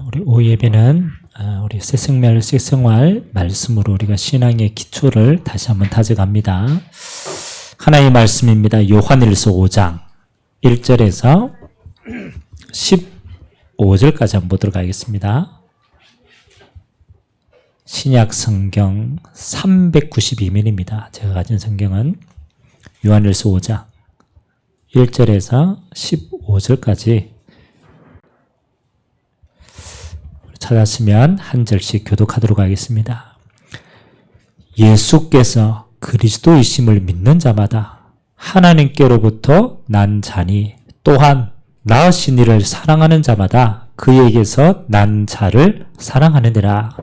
우리 오예배는 우리 새생활 말씀으로 우리가 신앙의 기초를 다시 한번 다져갑니다. 하나님의 말씀입니다. 요한일서 5장 1절에서 15절까지 한번 보도록 하겠습니다. 신약 성경 392면입니다. 제가 가진 성경은 요한일서 5장 1절에서 15절까지 찾았으면 한 절씩 교독하도록 하겠습니다. 예수께서 그리스도이심을 믿는 자마다 하나님께로부터 난 자니 또한 낳으신 이를 사랑하는 자마다 그에게서 난 자를 사랑하느니라.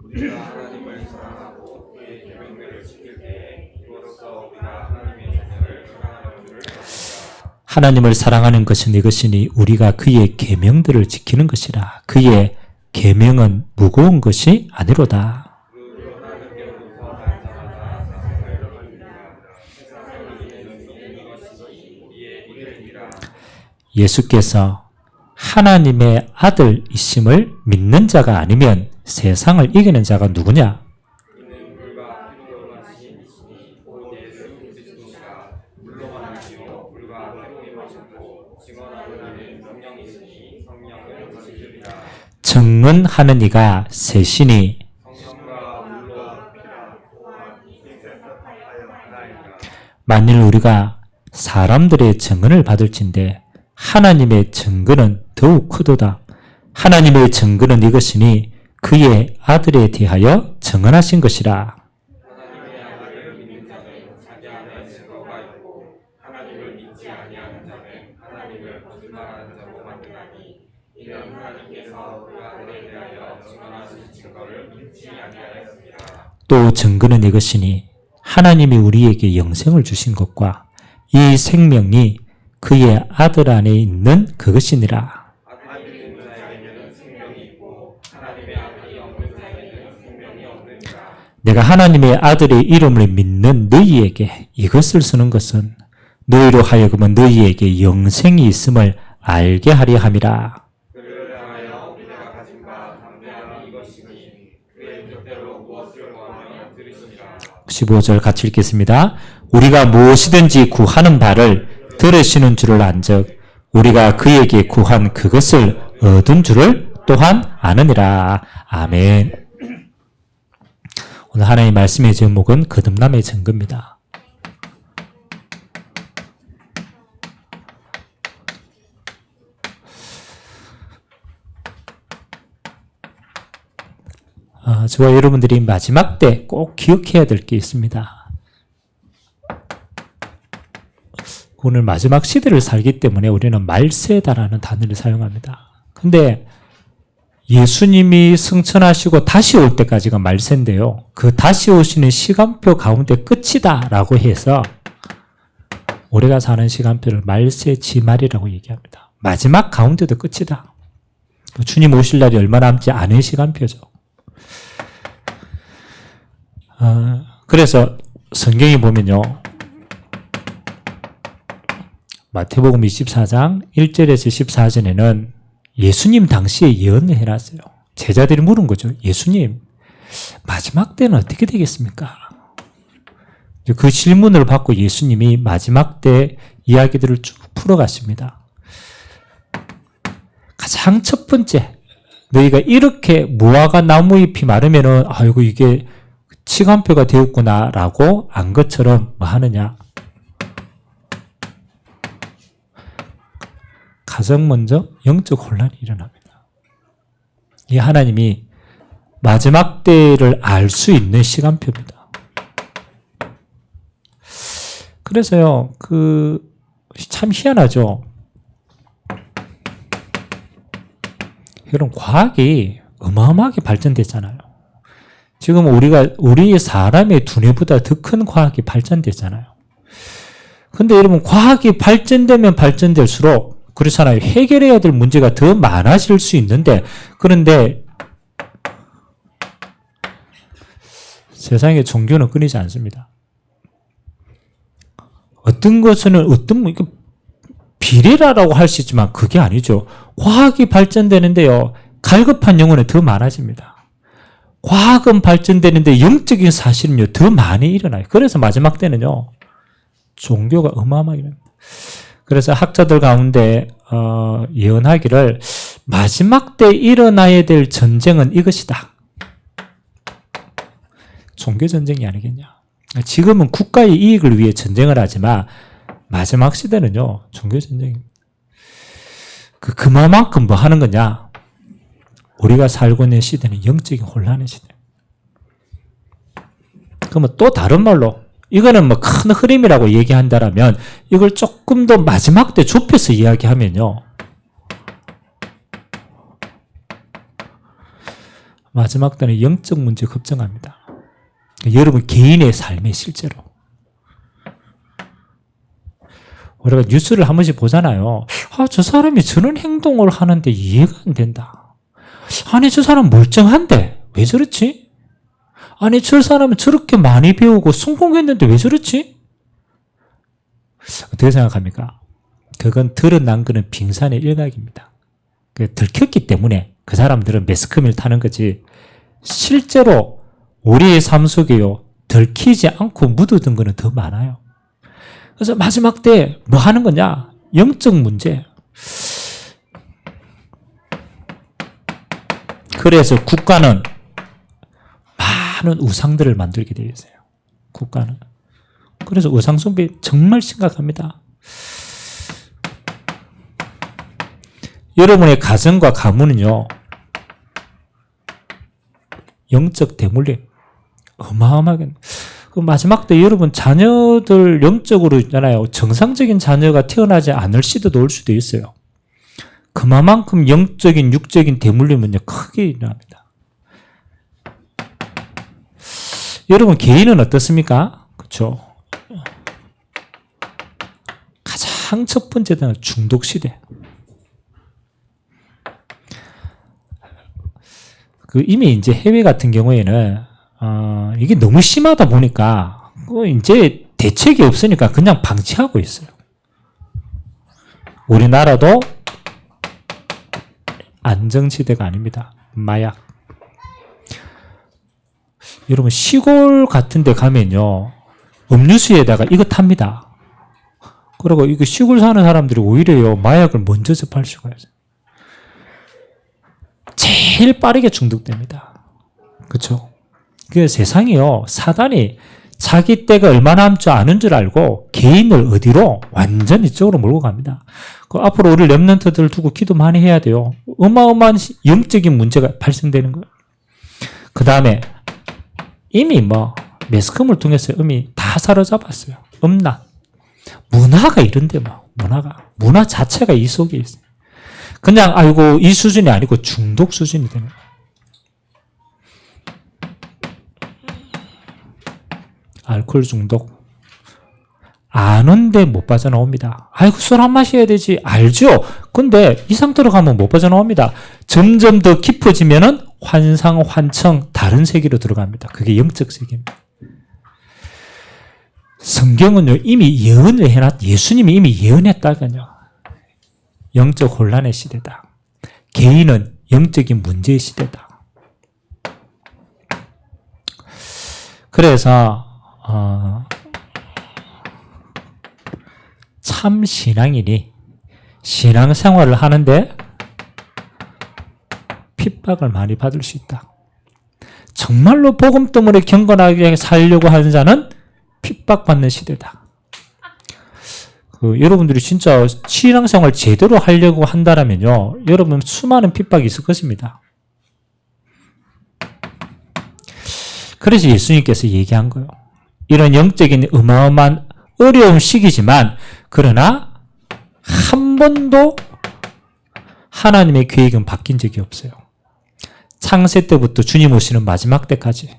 우리가 하나님을 사랑하고 그의 계명들을 지킬 때에 이로써 우리가 하나님의 자녀를 사랑하는 줄을 알았다. 하나님을 사랑하는 것은 이것이니 우리가 그의 계명들을 지키는 것이라. 그의 계명은 무거운 것이 아니로다. 예수께서 하나님의 아들이심을 믿는 자가 아니면 세상을 이기는 자가 누구냐? 증언하는 이가 셋이니 만일 우리가 사람들의 증언을 받을진대 하나님의 증거는 더욱 크도다. 하나님의 증거는 이것이니 그의 아들에 대하여 증언하신 것이라. 하나님의 아들을 믿는 자는 자기 안에 증거가 있고 하나님을 믿지 아니하는 자는 하나님을 거짓말하는 자로 만드나니 이는 하나님께서 그 아들에 대하여 증언하신 증거를 믿지 아니하였습니다. 또 증거는 이것이니 하나님이 우리에게 영생을 주신 것과 이 생명이 그의 아들 안에 있는 그것이니라. 아들이 있는 자에게는 생명이 있고 하나님의 아들이 없는 자에게는 생명이 없느니라. 내가 하나님의 아들의 이름을 믿는 너희에게 이것을 쓰는 것은 너희로 하여금은 너희에게 영생이 있음을 알게 하려 함이라. 그를 향하여 우리가 가진 바 담대함이 이것이니 그의 뜻대로 무엇을 구하면 들으시리라. 15절 같이 읽겠습니다. 우리가 무엇이든지 구하는 바를 들으시는 줄을 안즉 우리가 그에게 구한 그것을 얻은 줄을 또한 아느니라. 아멘. 오늘 하나님의 말씀의 제목은 거듭남의 증거입니다. 저와 여러분들이 마지막 때 꼭 기억해야 될 게 있습니다. 오늘 마지막 시대를 살기 때문에 우리는 말세다라는 단어를 사용합니다. 근데 예수님이 승천하시고 다시 올 때까지가 말세인데요. 그 다시 오시는 시간표 가운데 끝이다라고 해서 우리가 사는 시간표를 말세 지말이라고 얘기합니다. 마지막 가운데도 끝이다. 주님 오실 날이 얼마 남지 않은 시간표죠. 그래서 성경에 보면요. 마태복음 24장 1절에서 14절에는 예수님 당시에 예언을 해놨어요. 제자들이 물은 거죠. 예수님, 마지막 때는 어떻게 되겠습니까? 그 질문을 받고 예수님이 마지막 때 이야기들을 쭉 풀어갔습니다. 가장 첫 번째, 너희가 이렇게 무화과 나무잎이 마르면은 아이고 이게 시간표가 되었구나라고 안 것처럼 뭐 하느냐? 가장 먼저 영적 혼란이 일어납니다. 이 하나님이 마지막 때를 알 수 있는 시간표입니다. 그래서요, 참 희한하죠. 여러분, 과학이 어마어마하게 발전됐잖아요. 지금 우리 사람의 두뇌보다 더 큰 과학이 발전됐잖아요. 근데 여러분, 과학이 발전되면 발전될수록 그렇잖아요. 해결해야 될 문제가 더 많아질 수 있는데, 그런데 세상의 종교는 끊이지 않습니다. 어떤 것은 비례라라고 할 수 있지만 그게 아니죠. 과학이 발전되는데요. 갈급한 영혼은 더 많아집니다. 과학은 발전되는데 영적인 사실은요, 더 많이 일어나요. 그래서 마지막 때는요, 종교가 어마어마하게 일어납니다. 그래서 학자들 가운데 예언하기를 마지막 때 일어나야 될 전쟁은 이것이다. 종교 전쟁이 아니겠냐. 지금은 국가의 이익을 위해 전쟁을 하지만 마지막 시대는요, 종교 전쟁입니다. 그만큼 뭐 하는 거냐? 우리가 살고 있는 시대는 영적인 혼란의 시대. 그러면 또 다른 말로 이거는 뭐 큰 흐름이라고 얘기한다라면 이걸 조금 더 마지막 때 좁혀서 이야기하면요. 마지막 때는 영적 문제 걱정합니다. 여러분 개인의 삶에 실제로. 우리가 뉴스를 한 번씩 보잖아요. 저 사람이 저런 행동을 하는데 이해가 안 된다. 아니 저 사람 멀쩡한데 왜 저렇지? 아니 저 사람은 저렇게 많이 배우고 성공했는데 왜 저렇지? 어떻게 생각합니까? 그건 드러난 거는 빙산의 일각입니다. 들켰기 때문에 그 사람들은 매스컴을 타는 거지 실제로 우리의 삶 속에요 들키지 않고 묻어둔 거는 더 많아요. 그래서 마지막 때 뭐 하는 거냐? 영적 문제. 그래서 국가는 많은 우상들을 만들게 되어 있어요. 국가는. 그래서 우상 숭배 정말 심각합니다. 여러분의 가정과 가문은요. 영적 대물림. 어마어마하게. 그 마지막 때 여러분 자녀들 영적으로 있잖아요. 정상적인 자녀가 태어나지 않을 시대도 올 수도 있어요. 그만큼 영적인 육적인 대물림은 크게 일어납니다. 여러분 개인은 어떻습니까? 그렇죠? 가장 첫 번째는 중독 시대. 이미 이제 해외 같은 경우에는 이게 너무 심하다 보니까 이제 대책이 없으니까 그냥 방치하고 있어요. 우리나라도 안정지대가 아닙니다. 마약. 여러분 시골 같은 데 가면요. 음료수에다가 이거 탑니다. 그리고 이거 시골 사는 사람들이 오히려요. 마약을 먼저 접할 수가 있어요. 제일 빠르게 중독됩니다. 그렇죠? 그 세상이요. 사단이 자기 때가 얼마나 남지 않은 줄 알고 개인을 어디로? 완전 이쪽으로 몰고 갑니다. 앞으로 우리 렘넌트들 두고 기도 많이 해야 돼요. 어마어마한 영적인 문제가 발생되는 거예요. 그 다음에 이미 매스컴을 통해서 이미 다 사로잡았어요. 음란. 문화가 이런데 문화 자체가 이 속에 있어요. 그냥 아이고 이 수준이 아니고 중독 수준이 되는 거예요. 알코올 중독. 아는데 못 빠져나옵니다. 아이고 술 안 마셔야 되지. 알죠. 근데 이 상태로 가면 못 빠져나옵니다. 점점 더 깊어지면은 환상, 환청, 다른 세계로 들어갑니다. 그게 영적 세계입니다. 성경은요 이미 예언을 예수님이 이미 예언했다니까요. 영적 혼란의 시대다. 개인은 영적인 문제의 시대다. 그래서 참 신앙인이 신앙생활을 하는데 핍박을 많이 받을 수 있다. 정말로 복음 때문에 경건하게 살려고 하는 자는 핍박받는 시대다. 여러분들이 진짜 신앙생활 제대로 하려고 한다면요, 여러분 수많은 핍박이 있을 것입니다. 그래서 예수님께서 얘기한 거예요. 이런 영적인 어마어마한 어려운 시기지만 그러나 한 번도 하나님의 계획은 바뀐 적이 없어요. 창세 때부터 주님 오시는 마지막 때까지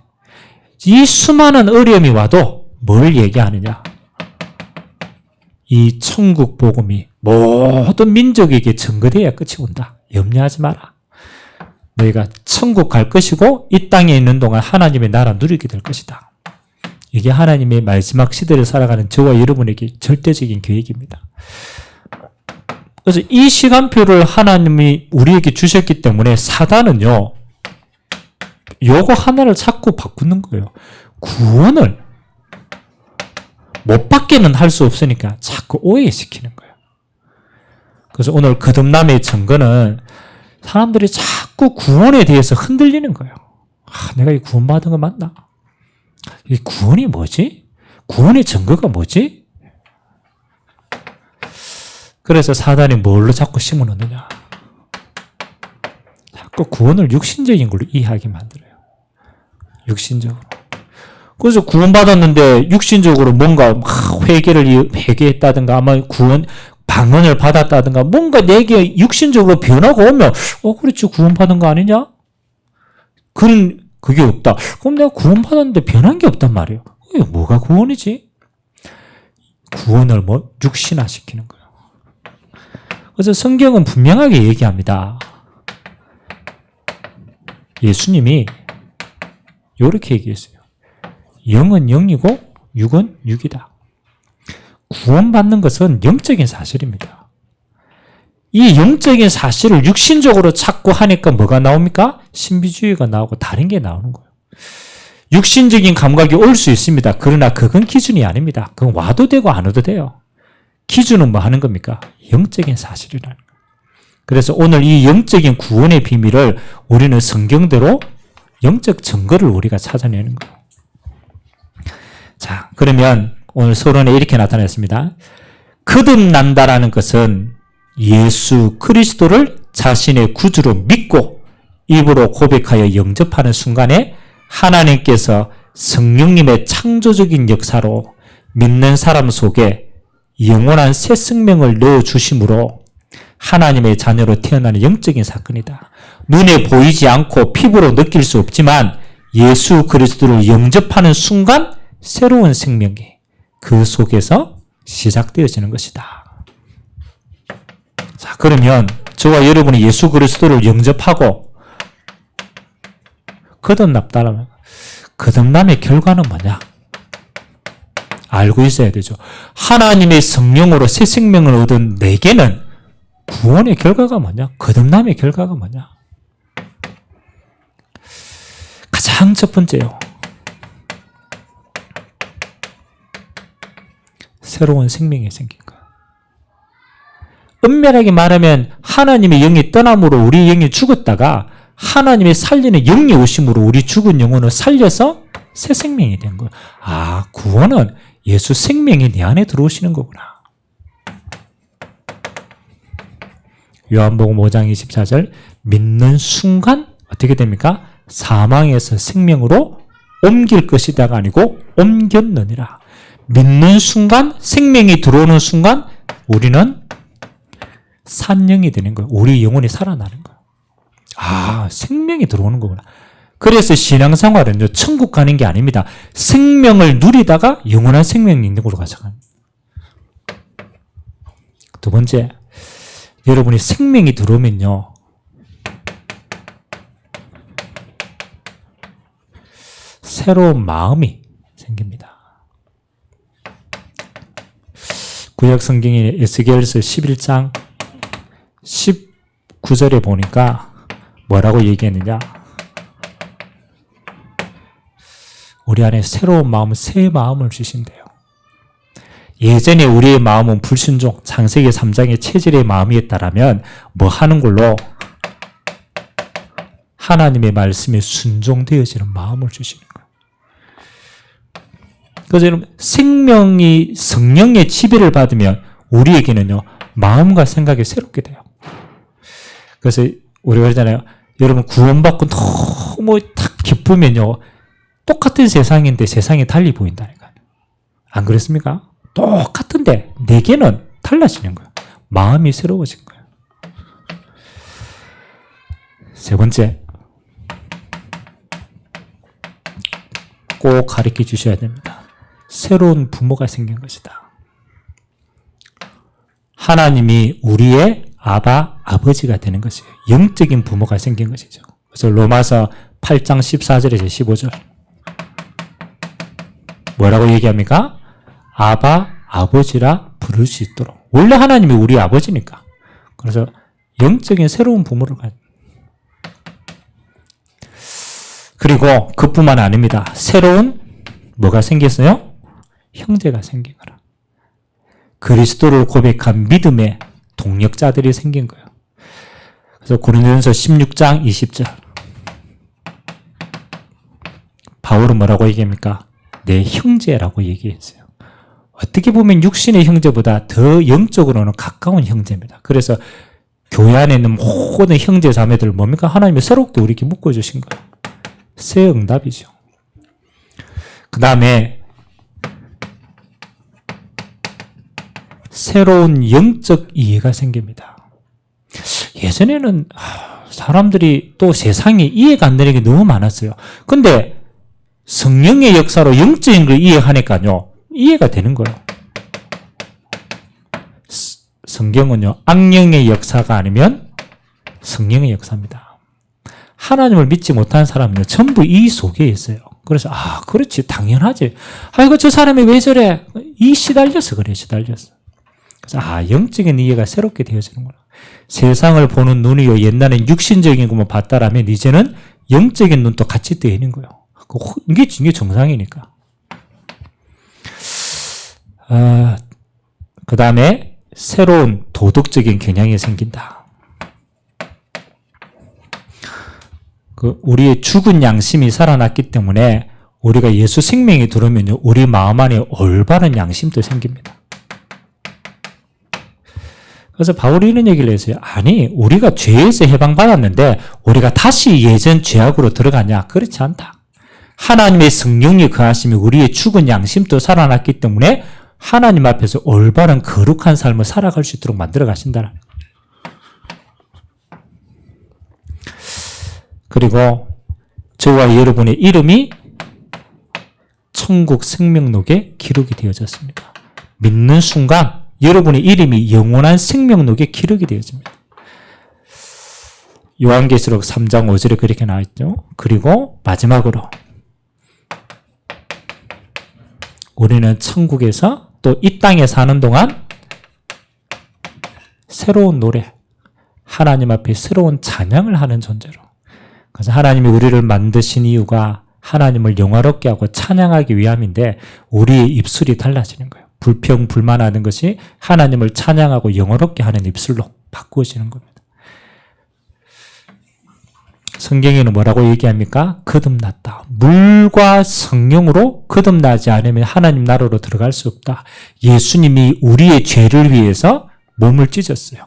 이 수많은 어려움이 와도 뭘 얘기하느냐? 이 천국 복음이 모든 민족에게 전거돼야 끝이 온다. 염려하지 마라. 너희가 천국 갈 것이고 이 땅에 있는 동안 하나님의 나라 누리게 될 것이다. 이게 하나님의 마지막 시대를 살아가는 저와 여러분에게 절대적인 계획입니다. 그래서 이 시간표를 하나님이 우리에게 주셨기 때문에 사단은요, 요거 하나를 자꾸 바꾸는 거예요. 구원을 못 받게는 할 수 없으니까 자꾸 오해시키는 거예요. 그래서 오늘 거듭남의 증거는 사람들이 자꾸 구원에 대해서 흔들리는 거예요. 내가 이 구원받은 거 맞나? 이 구원이 뭐지? 구원의 증거가 뭐지? 그래서 사단이 뭘로 자꾸 심어놓느냐? 자꾸 구원을 육신적인 걸로 이해하게 만들어요. 육신적으로. 그래서 구원받았는데 육신적으로 뭔가 회개했다든가 아마 방언을 받았다든가 뭔가 내게 육신적으로 변화가 오면 그렇지 구원받은 거 아니냐? 그게 없다. 그럼 내가 구원받았는데 변한 게 없단 말이에요. 뭐가 구원이지? 구원을 육신화시키는 거예요. 그래서 성경은 분명하게 얘기합니다. 예수님이 이렇게 얘기했어요. 영은 영이고 육은 육이다. 구원받는 것은 영적인 사실입니다. 이 영적인 사실을 육신적으로 찾고 하니까 뭐가 나옵니까? 신비주의가 나오고 다른 게 나오는 거예요. 육신적인 감각이 올 수 있습니다. 그러나 그건 기준이 아닙니다. 그건 와도 되고 안 와도 돼요. 기준은 뭐 하는 겁니까? 영적인 사실이라는 거예요. 그래서 오늘 이 영적인 구원의 비밀을 우리는 성경대로 영적 증거를 우리가 찾아내는 거예요. 자, 그러면 오늘 서론에 이렇게 나타났습니다. 거듭난다라는 것은 예수 그리스도를 자신의 구주로 믿고 입으로 고백하여 영접하는 순간에 하나님께서 성령님의 창조적인 역사로 믿는 사람 속에 영원한 새 생명을 넣어주심으로 하나님의 자녀로 태어나는 영적인 사건이다. 눈에 보이지 않고 피부로 느낄 수 없지만 예수 그리스도를 영접하는 순간 새로운 생명이 그 속에서 시작되어지는 것이다. 자, 그러면 저와 여러분이 예수 그리스도를 영접하고 거듭났다면 거듭남의 결과는 뭐냐? 알고 있어야 되죠. 하나님의 성령으로 새 생명을 얻은 내게는 구원의 결과가 뭐냐? 거듭남의 결과가 뭐냐? 가장 첫 번째요. 새로운 생명이 생긴 거야. 엄밀하게 말하면 하나님의 영이 떠남으로 우리 영이 죽었다가 하나님의 살리는 영이 오심으로 우리 죽은 영혼을 살려서 새 생명이 된 거예요. 구원은 예수 생명이 내 안에 들어오시는 거구나. 요한복음 5장 24절 믿는 순간 어떻게 됩니까? 사망에서 생명으로 옮길 것이다가 아니고 옮겼느니라. 믿는 순간 생명이 들어오는 순간 우리는 산영이 되는 거예요. 우리 영혼이 살아나는 거예요. 생명이 들어오는 거구나. 그래서 신앙생활은요, 천국 가는 게 아닙니다. 생명을 누리다가 영원한 생명이 있는 걸로 가져가는. 두 번째, 여러분이 생명이 들어오면요, 새로운 마음이 생깁니다. 구약 성경의 에스겔서 11장 19절에 보니까 뭐라고 얘기했느냐? 우리 안에 새로운 마음, 새 마음을 주신대요. 예전에 우리의 마음은 불순종, 창세기 3장의 체질의 마음이었다라면 뭐 하는 걸로? 하나님의 말씀에 순종되어지는 마음을 주시는 거예요. 그래서 여러분, 생명이 성령의 지배를 받으면 우리에게는요, 마음과 생각이 새롭게 돼요. 그래서 우리가 그러잖아요. 여러분 구원받고 너무 딱 기쁘면요, 똑같은 세상인데 세상이 달리 보인다니까요. 안 그렇습니까? 똑같은데 내게는 달라지는 거예요. 마음이 새로워진 거예요. 세 번째, 꼭 가르쳐 주셔야 됩니다. 새로운 부모가 생긴 것이다. 하나님이 우리의 아버지가 되는 것이에요. 영적인 부모가 생긴 것이죠. 그래서 로마서 8장 14절에서 15절 뭐라고 얘기합니까? 아버지라 부를 수 있도록. 원래 하나님이 우리 아버지니까. 그래서 영적인 새로운 부모를 가져. 그리고 그뿐만 아닙니다. 새로운 뭐가 생겼어요? 형제가 생긴 거라. 그리스도를 고백한 믿음의 동력자들이 생긴 거예요. 그래서 고린도전서 16장 20절 바울은 뭐라고 얘기합니까? 내 형제라고 얘기했어요. 어떻게 보면 육신의 형제보다 더 영적으로는 가까운 형제입니다. 그래서 교회 안에 있는 모든 형제 자매들 뭡니까? 하나님이 새롭게 우리에게 묶어주신 거예요. 새 응답이죠. 그 다음에 새로운 영적 이해가 생깁니다. 예전에는 사람들이 또 세상에 이해가 안 되는 게 너무 많았어요. 근데 성령의 역사로 영적인 걸 이해하니까요, 이해가 되는 거예요. 성경은요, 악령의 역사가 아니면 성령의 역사입니다. 하나님을 믿지 못하는 사람은요, 전부 이 속에 있어요. 그래서, 그렇지, 당연하지. 아이고, 저 사람이 왜 저래? 시달려서 그래, 시달려서. 그래서, 영적인 이해가 새롭게 되어지는구나. 세상을 보는 눈이요, 옛날엔 육신적인 것만 봤다라면, 이제는 영적인 눈도 같이 뜨여 있는 거예요. 이게 정상이니까. 그 다음에 새로운 도덕적인 경향이 생긴다. 우리의 죽은 양심이 살아났기 때문에 우리가 예수 생명이 들어오면요, 우리 마음 안에 올바른 양심도 생깁니다. 그래서 바울이 이런 얘기를 했어요. 아니, 우리가 죄에서 해방받았는데 우리가 다시 예전 죄악으로 들어가냐? 그렇지 않다. 하나님의 성령이 거하심이 우리의 죽은 양심도 살아났기 때문에 하나님 앞에서 올바른 거룩한 삶을 살아갈 수 있도록 만들어 가신다는 거예요. 그리고 저와 여러분의 이름이 천국 생명록에 기록이 되어졌습니다. 믿는 순간 여러분의 이름이 영원한 생명록에 기록이 되어집니다. 요한계시록 3장 5절에 그렇게 나와있죠. 그리고 마지막으로 우리는 천국에서 또 이 땅에 사는 동안 새로운 노래, 하나님 앞에 새로운 찬양을 하는 존재로. 그래서 하나님이 우리를 만드신 이유가 하나님을 영화롭게 하고 찬양하기 위함인데 우리의 입술이 달라지는 거예요. 불평, 불만하는 것이 하나님을 찬양하고 영화롭게 하는 입술로 바꾸어지는 겁니다. 성경에는 뭐라고 얘기합니까? 거듭났다. 물과 성령으로 거듭나지 않으면 하나님 나라로 들어갈 수 없다. 예수님이 우리의 죄를 위해서 몸을 찢었어요.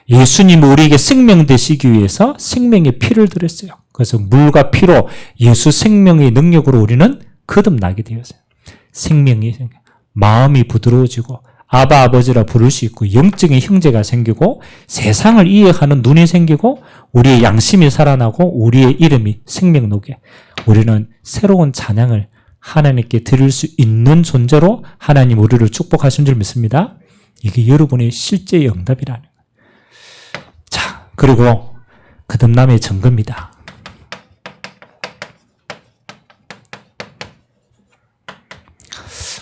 예수님이 우리에게 생명 되시기 위해서 생명의 피를 드렸어요. 그래서 물과 피로 예수 생명의 능력으로 우리는 거듭나게 되었어요. 생명이 마음이 부드러워지고 아바 아버지라 부를 수 있고 영적인 형제가 생기고 세상을 이해하는 눈이 생기고 우리의 양심이 살아나고 우리의 이름이 생명록에 우리는 새로운 찬양을 하나님께 드릴 수 있는 존재로 하나님 우리를 축복하신 줄 믿습니다. 이게 여러분의 실제의 응답이라는 거예요. 자, 그리고 거듭남의 증거입니다.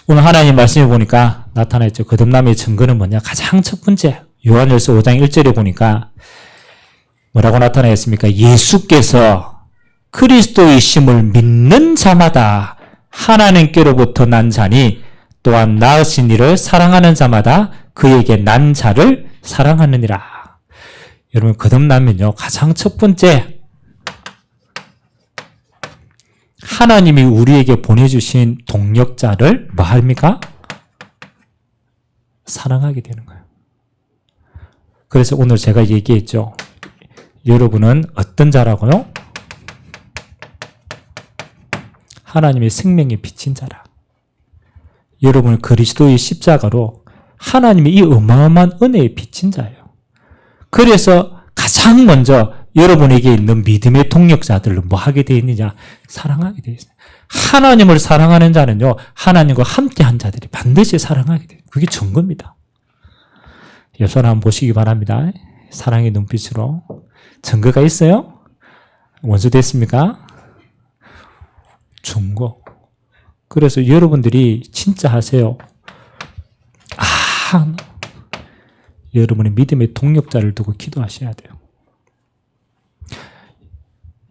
오늘 하나님 말씀해 보니까 나타났죠. 거듭남의 증거는 뭐냐? 가장 첫 번째 요한일서 5장 1절에 보니까 뭐라고 나타나 있습니까? 예수께서 그리스도이심을 믿는 자마다 하나님께로부터 난 자니 또한 낳으신 이를 사랑하는 자마다 그에게 난 자를 사랑하느니라. 여러분, 거듭나면요, 가장 첫 번째 하나님이 우리에게 보내주신 동력자를 뭐 합니까? 사랑하게 되는 거예요. 그래서 오늘 제가 얘기했죠. 여러분은 어떤 자라고요? 하나님의 생명에 비친 자라. 여러분은 그리스도의 십자가로 하나님의 이 어마어마한 은혜에 비친 자예요. 그래서 가장 먼저 여러분에게 있는 믿음의 동력자들을 뭐 하게 되어 있느냐? 사랑하게 되어 있어요. 하나님을 사랑하는 자는요, 하나님과 함께한 자들이 반드시 사랑하게 돼요. 그게 증거입니다. 옆 사람 한번 보시기 바랍니다. 사랑의 눈빛으로. 증거가 있어요? 원수 됐습니까? 증거. 그래서 여러분들이 진짜 하세요. 여러분의 믿음의 동력자를 두고 기도하셔야 돼요.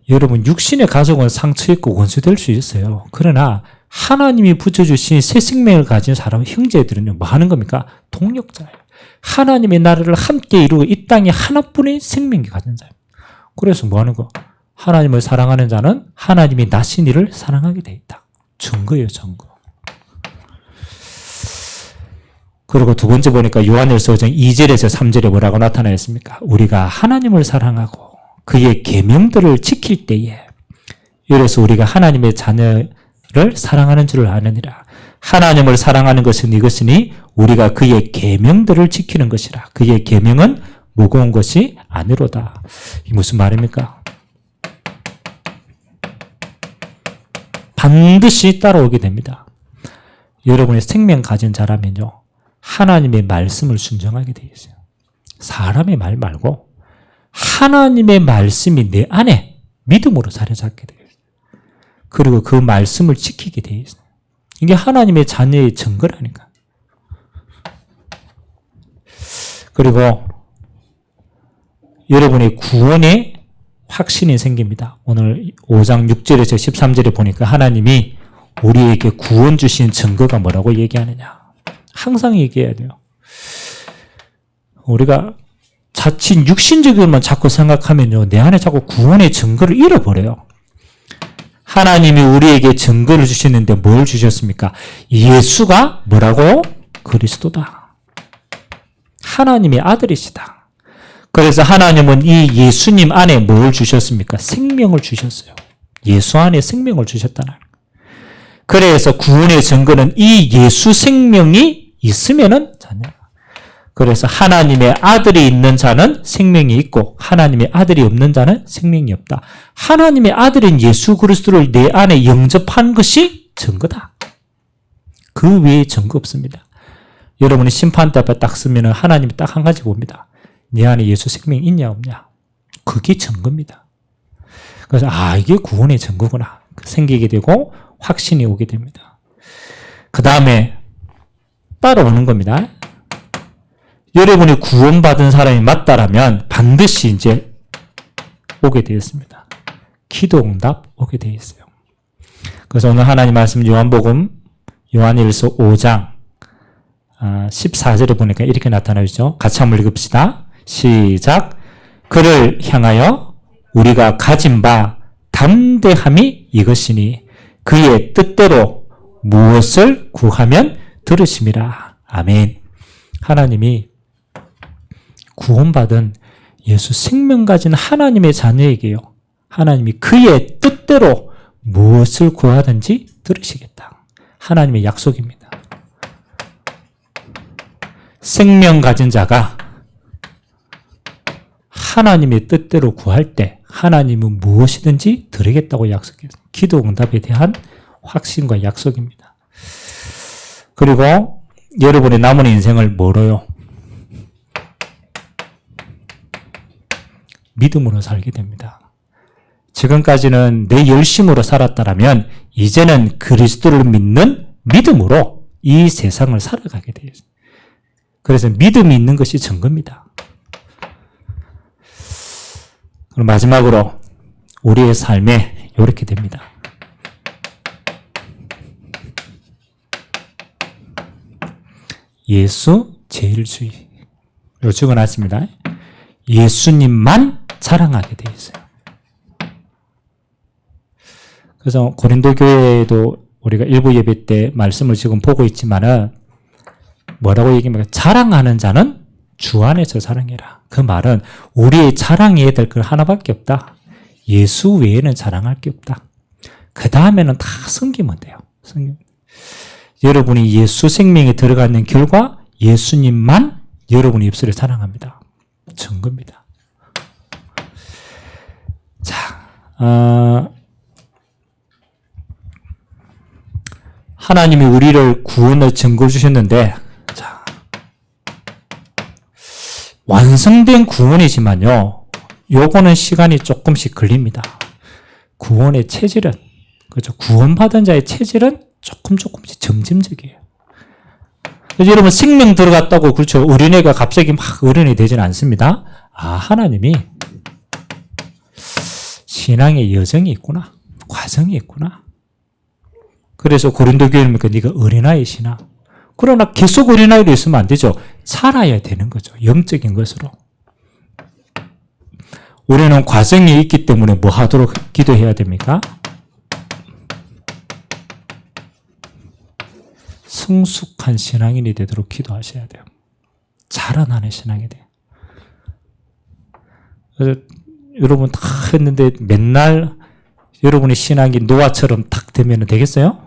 여러분 육신의 가족은 상처 있고 원수될 수 있어요. 그러나 하나님이 붙여주신 새 생명을 가진 사람, 형제들은요, 뭐 하는 겁니까? 동력자예요. 하나님의 나라를 함께 이루고 이 땅에 하나뿐인 생명이 가진 자예요. 그래서 뭐 하는 거? 하나님을 사랑하는 자는 하나님이 나신 이를 사랑하게 돼 있다. 증거예요, 증거. 그리고 두 번째 보니까 요한일서 5장 2절에서 3절에 뭐라고 나타나 있습니까? 우리가 하나님을 사랑하고 그의 계명들을 지킬 때에, 이래서 우리가 하나님의 자녀를 사랑하는 줄을 아느니라. 하나님을 사랑하는 것은 이것이니 우리가 그의 계명들을 지키는 것이라. 그의 계명은 무거운 것이 아니로다. 이 무슨 말입니까? 반드시 따라오게 됩니다. 여러분의 생명 가진 자라면요, 하나님의 말씀을 순종하게 되어 있어요. 사람의 말 말고 하나님의 말씀이 내 안에 믿음으로 자리 잡게 되어 있어요. 그리고 그 말씀을 지키게 되어 있어요. 이게 하나님의 자녀의 증거라니까. 그리고 여러분의 구원의 확신이 생깁니다. 오늘 5장 6절에서 13절에 보니까 하나님이 우리에게 구원 주신 증거가 뭐라고 얘기하느냐. 항상 얘기해야 돼요. 우리가 자칫 육신적으로만 자꾸 생각하면요, 내 안에 자꾸 구원의 증거를 잃어버려요. 하나님이 우리에게 증거를 주시는데 뭘 주셨습니까? 예수가 뭐라고? 그리스도다. 하나님의 아들이시다. 그래서 하나님은 이 예수님 안에 뭘 주셨습니까? 생명을 주셨어요. 예수 안에 생명을 주셨다는 거예요. 그래서 구원의 증거는 이 예수 생명이 있으면은 자녀. 그래서 하나님의 아들이 있는 자는 생명이 있고 하나님의 아들이 없는 자는 생명이 없다. 하나님의 아들인 예수 그리스도를 내 안에 영접한 것이 증거다. 그 외에 증거 없습니다. 여러분이 심판대 앞에 딱 서면 하나님이 딱 한 가지 봅니다. 내 안에 예수 생명이 있냐 없냐. 그게 증거입니다. 그래서 이게 구원의 증거구나 생기게 되고 확신이 오게 됩니다. 그 다음에 따라오는 겁니다. 여러분이 구원받은 사람이 맞다라면 반드시 이제 오게 되었습니다. 기도 응답 오게 되어 있어요. 그래서 오늘 하나님 말씀 요한복음 요한일서 5장 14절에 보니까 이렇게 나타나죠. 같이 한번 읽읍시다. 시작. 그를 향하여 우리가 가진 바 담대함이 이것이니 그의 뜻대로 무엇을 구하면 들으심이라. 아멘. 하나님이 구원받은 예수 생명 가진 하나님의 자녀에게요, 하나님이 그의 뜻대로 무엇을 구하든지 들으시겠다. 하나님의 약속입니다. 생명 가진 자가 하나님의 뜻대로 구할 때 하나님은 무엇이든지 들으겠다고 약속해요. 기도 응답에 대한 확신과 약속입니다. 그리고 여러분의 남은 인생을 뭐로요? 믿음으로 살게 됩니다. 지금까지는 내 열심으로 살았다라면 이제는 그리스도를 믿는 믿음으로 이 세상을 살아가게 돼요. 그래서 믿음이 있는 것이 증거입니다. 그럼 마지막으로 우리의 삶에 이렇게 됩니다. 예수 제일주의. 요 적어놨습니다. 예수님만 자랑하게 돼 있어요. 그래서 고린도 교회에도 우리가 일부 예배 때 말씀을 지금 보고 있지만은 뭐라고 얘기합니까? 자랑하는 자는 주 안에서 자랑해라. 그 말은 우리의 자랑해야 될 건 하나밖에 없다. 예수 외에는 자랑할 게 없다. 그 다음에는 다 섬기면 돼요. 여러분이 예수 생명에 들어가 있는 결과 예수님만 여러분의 입술에 자랑합니다. 증거입니다. 자, 하나님이 우리를 구원의 증거 주셨는데, 자, 완성된 구원이지만요, 요거는 시간이 조금씩 걸립니다. 구원의 체질은, 그렇죠. 구원받은 자의 체질은 조금씩 점진적이에요. 그래서 여러분 생명 들어갔다고 그렇죠. 어린애가 갑자기 막 어른이 되지는 않습니다. 하나님이 신앙의 여정이 있구나. 과정이 있구나. 그래서 고린도 교회입니까? 네가 어린아이시나. 그러나 계속 어린아이로 있으면 안 되죠. 살아야 되는 거죠. 영적인 것으로. 우리는 과정이 있기 때문에 뭐 하도록 기도해야 됩니까? 성숙한 신앙인이 되도록 기도하셔야 돼요. 자라나는 신앙이 돼요. 그래서 여러분 다 했는데 맨날 여러분의 신앙이 노아처럼 딱 되면 되겠어요?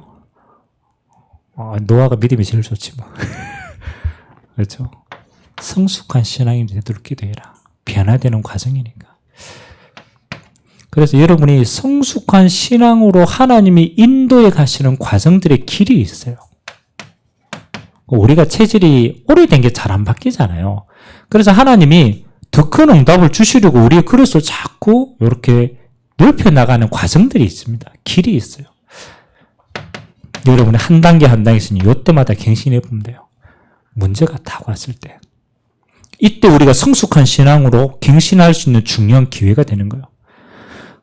노아가 믿음이 제일 좋지 뭐. 그렇죠? 성숙한 신앙인이 되도록 기도해라. 변화되는 과정이니까. 그래서 여러분이 성숙한 신앙으로 하나님이 인도해 가시는 과정들의 길이 있어요. 우리가 체질이 오래된 게 잘 안 바뀌잖아요. 그래서 하나님이 더 큰 응답을 주시려고 우리의 그릇을 자꾸 이렇게 넓혀 나가는 과정들이 있습니다. 길이 있어요. 여러분이 한 단계 한 단계 있으니 이때마다 갱신해 보면 돼요. 문제가 딱 왔을 때. 이때 우리가 성숙한 신앙으로 갱신할 수 있는 중요한 기회가 되는 거예요.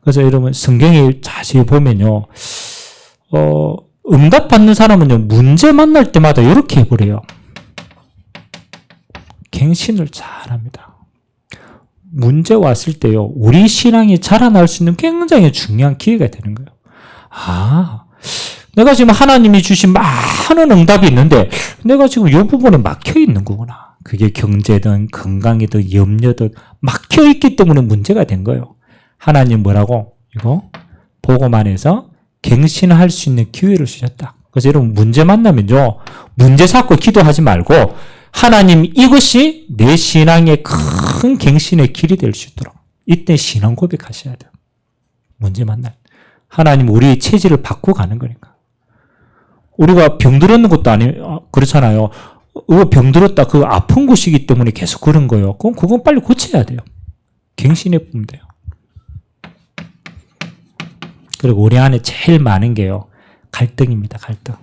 그래서 여러분 성경에 자세히 보면요. 응답받는 사람은요. 문제 만날 때마다 이렇게 해버려요. 갱신을 잘합니다. 문제 왔을 때요. 우리 신앙이 자라날 수 있는 굉장히 중요한 기회가 되는 거예요. 내가 지금 하나님이 주신 많은 응답이 있는데 내가 지금 이 부분에 막혀 있는 거구나. 그게 경제든 건강이든 염려든 막혀 있기 때문에 문제가 된 거예요. 하나님 뭐라고? 이거 복음 안에서 갱신할 수 있는 기회를 주셨다. 그래서 여러분 문제 만나면요. 문제 잡고 기도하지 말고 하나님 이것이 내 신앙의 큰 갱신의 길이 될 수 있도록 이때 신앙 고백하셔야 돼요. 문제 만날. 하나님 우리의 체질을 바꾸고 가는 거니까. 우리가 병들었는 것도 그렇잖아요. 병들었다. 그 아픈 곳이기 때문에 계속 그런 거예요. 그건 빨리 고쳐야 돼요. 갱신해 보면 돼요. 그리고 우리 안에 제일 많은 게요. 갈등입니다. 갈등.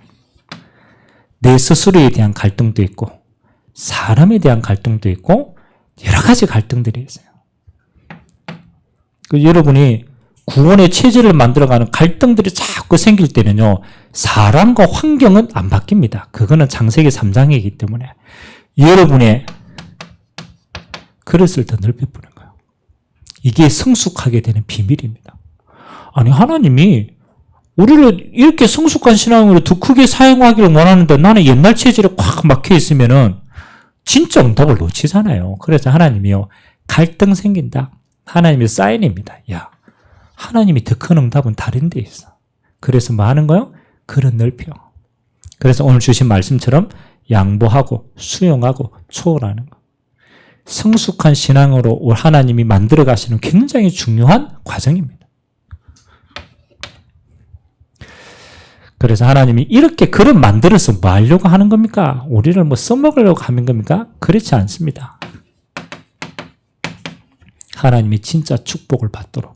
내 스스로에 대한 갈등도 있고 사람에 대한 갈등도 있고 여러 가지 갈등들이 있어요. 여러분이 구원의 체질을 만들어가는 갈등들이 자꾸 생길 때는요. 사람과 환경은 안 바뀝니다. 그거는 창세기 3장이기 때문에 여러분의 그릇을 더 넓혀보는 거예요. 이게 성숙하게 되는 비밀입니다. 아니 하나님이 우리를 이렇게 성숙한 신앙으로 더 크게 사용하기를 원하는데 나는 옛날 체질에 꽉 막혀 있으면은 진짜 응답을 놓치잖아요. 그래서 하나님이요. 갈등 생긴다. 하나님의 사인입니다. 야, 하나님이 더 큰 응답은 다른 데 있어. 그래서 뭐 하는 거요? 그릇 넓혀. 그래서 오늘 주신 말씀처럼 양보하고 수용하고 초월하는 거. 성숙한 신앙으로 하나님이 만들어 가시는 굉장히 중요한 과정입니다. 그래서 하나님이 이렇게 그릇 만들어서 뭐 하려고 하는 겁니까? 우리를 뭐 써먹으려고 하는 겁니까? 그렇지 않습니다. 하나님이 진짜 축복을 받도록.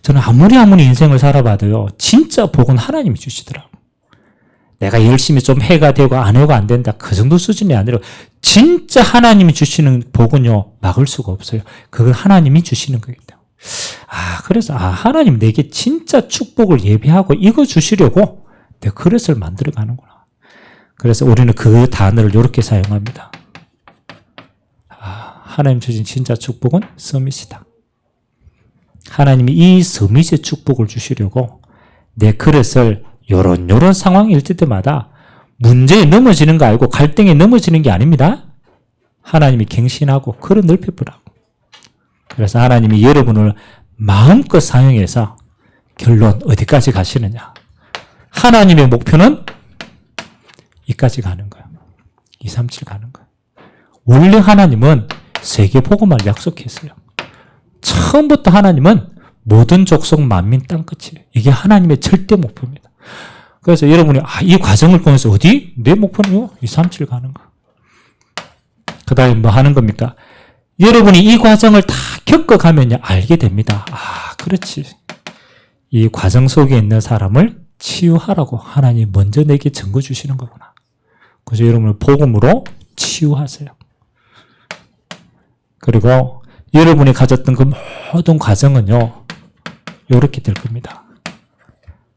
저는 아무리 인생을 살아봐도요. 진짜 복은 하나님이 주시더라고요. 내가 열심히 좀 해가 되고 안 해가 안 된다. 그 정도 수준이 아니라 진짜 하나님이 주시는 복은요. 막을 수가 없어요. 그걸 하나님이 주시는 거기 때문에. 그래서 하나님 내게 진짜 축복을 예비하고 이거 주시려고 내 그릇을 만들어 가는구나. 그래서 우리는 그 단어를 이렇게 사용합니다. 하나님 주신 진짜 축복은 서밋이다. 하나님이 이 서밋의 축복을 주시려고 내 그릇을 요런 상황일 때마다 문제에 넘어지는 거 아니고 갈등에 넘어지는 게 아닙니다. 하나님이 갱신하고 그릇 넓혀보라고. 그래서 하나님이 여러분을 마음껏 사용해서 결론 어디까지 가시느냐. 하나님의 목표는 이까지 가는 거예요. 237 가는 거예요. 원래 하나님은 세계 복음을 약속했어요. 처음부터 하나님은 모든 족속 만민 땅끝이에요. 이게 하나님의 절대 목표입니다. 그래서 여러분이 이 과정을 보면서 어디? 내 목표는요? 237 가는 거. 그 다음에 뭐 하는 겁니까? 여러분이 이 과정을 다 겪어가면 알게 됩니다. 그렇지. 이 과정 속에 있는 사람을 치유하라고 하나님 먼저 내게 증거 주시는 거구나. 그래서 여러분을 복음으로 치유하세요. 그리고 여러분이 가졌던 그 모든 과정은요, 이렇게 될 겁니다.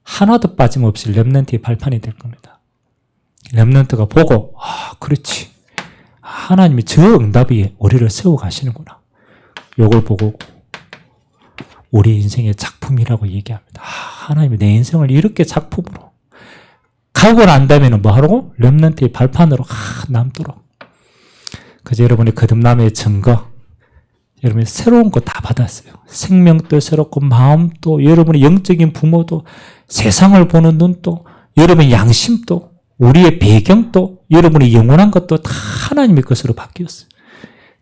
하나도 빠짐없이 렘넌트의 발판이 될 겁니다. 렘넌트가 보고, 그렇지. 하나님이 저 응답이 우리를 세워가시는구나. 요걸 보고 우리 인생의 작품이라고 얘기합니다. 하나님이 내 인생을 이렇게 작품으로 가고 난 다음에는 뭐 하라고? 렘넌트의 발판으로 남도록. 그래서 여러분이 거듭남의 증거, 여러분이 새로운 거 다 받았어요. 생명도 새롭고 마음도, 여러분의 영적인 부모도, 세상을 보는 눈도, 여러분의 양심도, 우리의 배경도, 여러분의 영원한 것도 다 하나님의 것으로 바뀌었어요.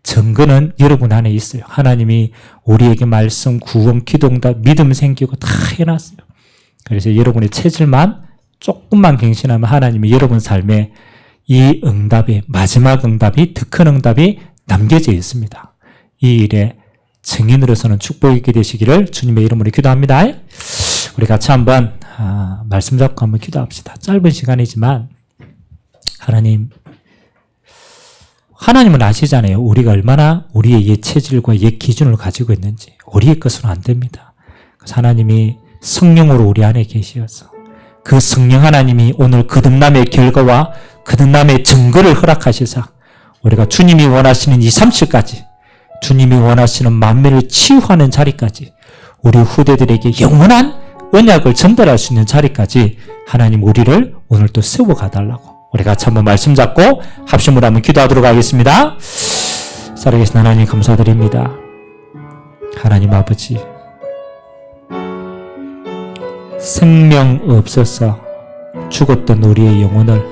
증거는 여러분 안에 있어요. 하나님이 우리에게 말씀, 구원, 기도응답, 믿음 생기고 다 해놨어요. 그래서 여러분의 체질만 조금만 갱신하면 하나님이 여러분 삶에 이 응답이, 마지막 응답이, 더 큰 응답이 남겨져 있습니다. 이 일에 증인으로서는 축복이 있게 되시기를 주님의 이름으로 기도합니다. 우리 같이 한번 말씀 잡고 한번 기도합시다. 짧은 시간이지만 하나님은 아시잖아요. 우리가 얼마나 우리의 옛 체질과 옛 기준을 가지고 있는지. 우리의 것으로 안 됩니다. 그래서 하나님이 성령으로 우리 안에 계시어서 그 성령 하나님이 오늘 거듭남의 결과와 거듭남의 증거를 허락하시사 우리가 주님이 원하시는 2, 3칠까지 주님이 원하시는 만면을 치유하는 자리까지 우리 후대들에게 영원한 언약을 전달할 수 있는 자리까지 하나님 우리를 오늘 또 세워가달라고 우리 같이 한번 말씀 잡고 합심으로 한번 기도하도록 하겠습니다. 살아계신 하나님 감사드립니다. 하나님 아버지, 생명 없어서 죽었던 우리의 영혼을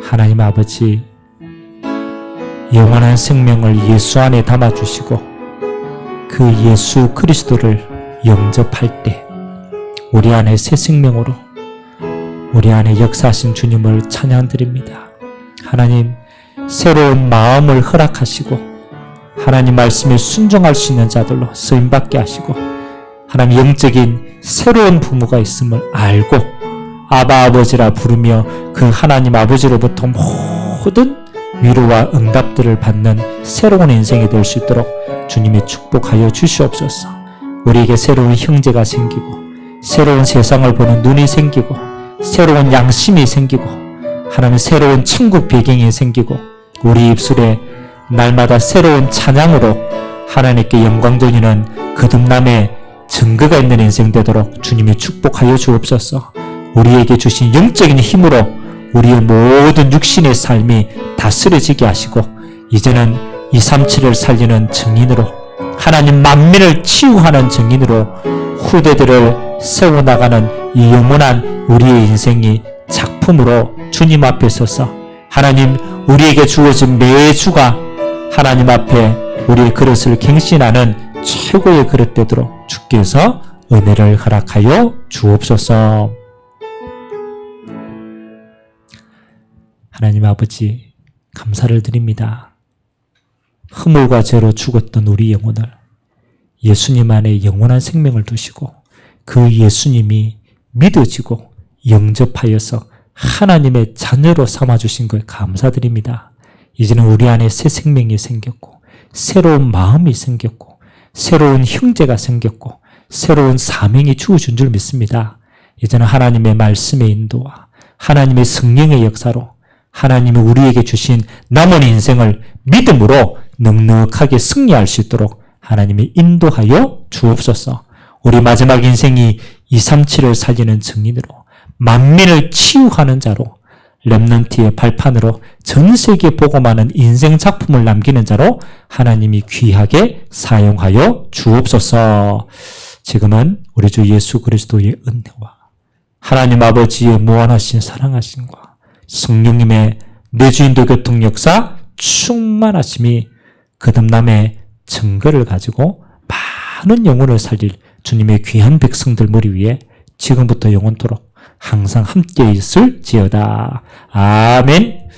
하나님 아버지 영원한 생명을 예수 안에 담아주시고 그 예수 그리스도를 영접할 때 우리 안에 새 생명으로 우리 안에 역사하신 주님을 찬양드립니다. 하나님 새로운 마음을 허락하시고 하나님 말씀에 순종할 수 있는 자들로 쓰임받게 하시고 하나님 영적인 새로운 부모가 있음을 알고 아바 아버지라 부르며 그 하나님 아버지로부터 모든 위로와 응답들을 받는 새로운 인생이 될 수 있도록 주님이 축복하여 주시옵소서. 우리에게 새로운 형제가 생기고 새로운 세상을 보는 눈이 생기고 새로운 양심이 생기고 하나님 새로운 천국 배경이 생기고 우리 입술에 날마다 새로운 찬양으로 하나님께 영광 돌리는 거듭남의 증거가 있는 인생 되도록 주님이 축복하여 주옵소서. 우리에게 주신 영적인 힘으로 우리의 모든 육신의 삶이 다스려지게 하시고 이제는 237을 살리는 증인으로 하나님 만민을 치유하는 증인으로 후대들을 세워나가는 이 영원한 우리의 인생이 작품으로 주님 앞에 서서 하나님 우리에게 주어진 매주가 하나님 앞에 우리의 그릇을 갱신하는 최고의 그릇 되도록 주께서 은혜를 허락하여 주옵소서. 하나님 아버지 감사를 드립니다. 허물과 죄로 죽었던 우리 영혼을 예수님 안에 영원한 생명을 두시고 그 예수님이 믿어지고 영접하여서 하나님의 자녀로 삼아주신 것 감사드립니다. 이제는 우리 안에 새 생명이 생겼고 새로운 마음이 생겼고 새로운 형제가 생겼고 새로운 사명이 주어진 줄 믿습니다. 이제는 하나님의 말씀의 인도와 하나님의 성령의 역사로 하나님이 우리에게 주신 남은 인생을 믿음으로 넉넉하게 승리할 수 있도록 하나님이 인도하여 주옵소서. 우리 마지막 인생이 237을 살리는 증인으로 만민을 치유하는 자로 렘넌트의 발판으로 전 세계에 복음하는 인생 작품을 남기는 자로 하나님이 귀하게 사용하여 주옵소서. 지금은 우리 주 예수 그리스도의 은혜와 하나님 아버지의 무한하신 사랑하심과 성령님의 내주인도 교통 역사 충만하심이 거듭남의 증거를 가지고 많은 영혼을 살릴 주님의 귀한 백성들 머리 위에 지금부터 영원토록 항상 함께 있을지어다. 아멘.